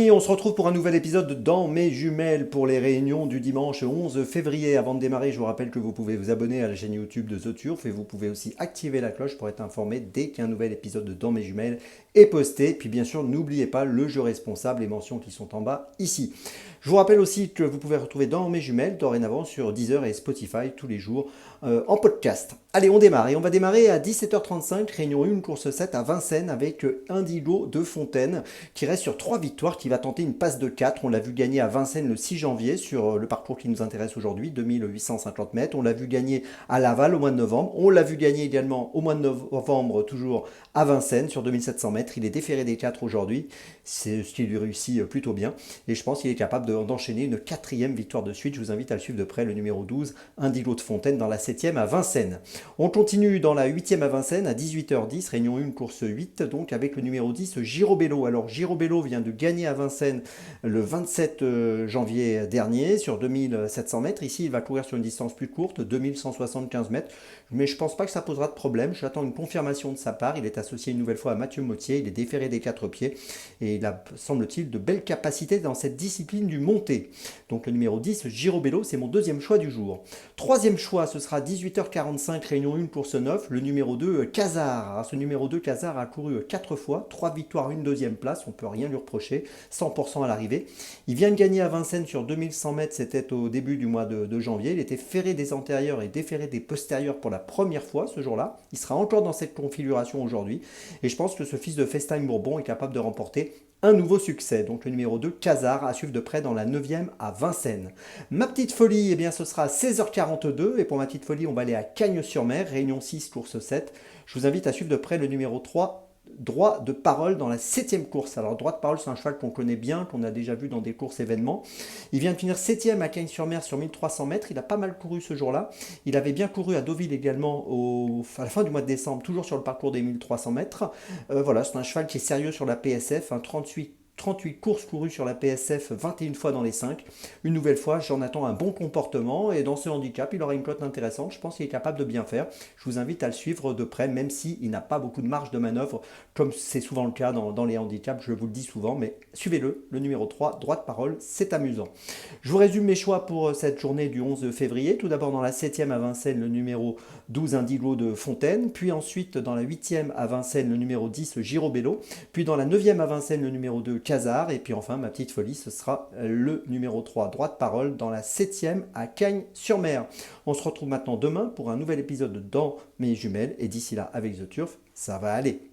Et on se retrouve pour un nouvel épisode de Dans mes jumelles pour les réunions du dimanche 11 février. Avant de démarrer, je vous rappelle que vous pouvez vous abonner à la chaîne YouTube de The Turf et vous pouvez aussi activer la cloche pour être informé dès qu'un nouvel épisode de Dans mes jumelles est posté. Puis bien sûr, n'oubliez pas le jeu responsable, les mentions qui sont en bas ici. Je vous rappelle aussi que vous pouvez retrouver Dans mes jumelles dorénavant sur Deezer et Spotify tous les jours en podcast. Allez, on démarre et on va démarrer à 17h35, réunion 1, course 7 à Vincennes avec Indigo de Fontaine qui reste sur 3 victoires, qui va tenter une passe de 4. On l'a vu gagner à Vincennes le 6 janvier sur le parcours qui nous intéresse aujourd'hui, 2850 mètres. On l'a vu gagner à Laval au mois de novembre. On l'a vu gagner également au mois de novembre, toujours à Vincennes sur 2700 mètres. Il est déféré des 4 aujourd'hui, c'est ce qui lui réussit plutôt bien. Et je pense qu'il est capable d'enchaîner une 4e victoire de suite. Je vous invite à le suivre de près, le numéro 12, Indigo de Fontaine, dans la 7e à Vincennes. On continue dans la 8e à Vincennes à 18h10, réunion 1, course 8, donc avec le numéro 10, Girobello. Alors Girobello vient de gagner à Vincennes le 27 janvier dernier sur 2700 mètres. Ici, il va courir sur une distance plus courte, 2175 mètres. Mais je ne pense pas que ça posera de problème. J'attends une confirmation de sa part. Il est associé une nouvelle fois à Mathieu Mottier. Il est déféré des 4 pieds. Et il a, semble-t-il, de belles capacités dans cette discipline du monté. Donc le numéro 10, Girobello, c'est mon deuxième choix du jour. Troisième choix, ce sera 18h45, réunion 1, course 9. Le numéro 2, Casar. Alors, ce numéro 2, Casar, a couru 4 fois, 3 victoires, une deuxième place. On ne peut rien lui reprocher. 100% à l'arrivée. Il vient de gagner à Vincennes sur 2100 mètres, c'était au début du mois de janvier. Il était ferré des antérieurs et déferré des postérieurs pour la première fois ce jour-là. Il sera encore dans cette configuration aujourd'hui. Et je pense que ce fils de Festime Bourbon est capable de remporter un nouveau succès. Donc le numéro 2, Casar, à suivre de près dans la 9e à Vincennes. Ma petite folie, eh bien, ce sera à 16h42. Et pour ma petite folie, on va aller à Cagnes-sur-Mer, réunion 6, course 7. Je vous invite à suivre de près le numéro 3, Droit de parole, dans la 7e course. Alors droit de parole, c'est un cheval qu'on connaît bien, qu'on a déjà vu dans des courses événements. Il vient de finir 7e à Cagnes-sur-Mer sur 1300 mètres. Il a pas mal couru ce jour-là. Il avait bien couru à Deauville également à la fin du mois de décembre, toujours sur le parcours des 1300 mètres. Voilà, c'est un cheval qui est sérieux sur la PSF, un 38 courses courues sur la PSF, 21 fois dans les 5. Une nouvelle fois, j'en attends un bon comportement et dans ce handicap, il aura une cote intéressante. Je pense qu'il est capable de bien faire. Je vous invite à le suivre de près, même s'il n'a pas beaucoup de marge de manœuvre, comme c'est souvent le cas dans les handicaps, je vous le dis souvent, mais suivez-le, le numéro 3, droit de parole, c'est amusant. Je vous résume mes choix pour cette journée du 11 février. Tout d'abord dans la 7e à Vincennes, le numéro 12, Indigo de Fontaine, puis ensuite dans la 8e à Vincennes, le numéro 10, Girobello, puis dans la 9e à Vincennes, le numéro 2, Casar, et puis enfin ma petite folie, ce sera le numéro 3, droit de parole, dans la 7e à Cagnes-sur-Mer. On se retrouve maintenant demain pour un nouvel épisode de Dans mes jumelles, et d'ici là, avec The Turf, ça va aller.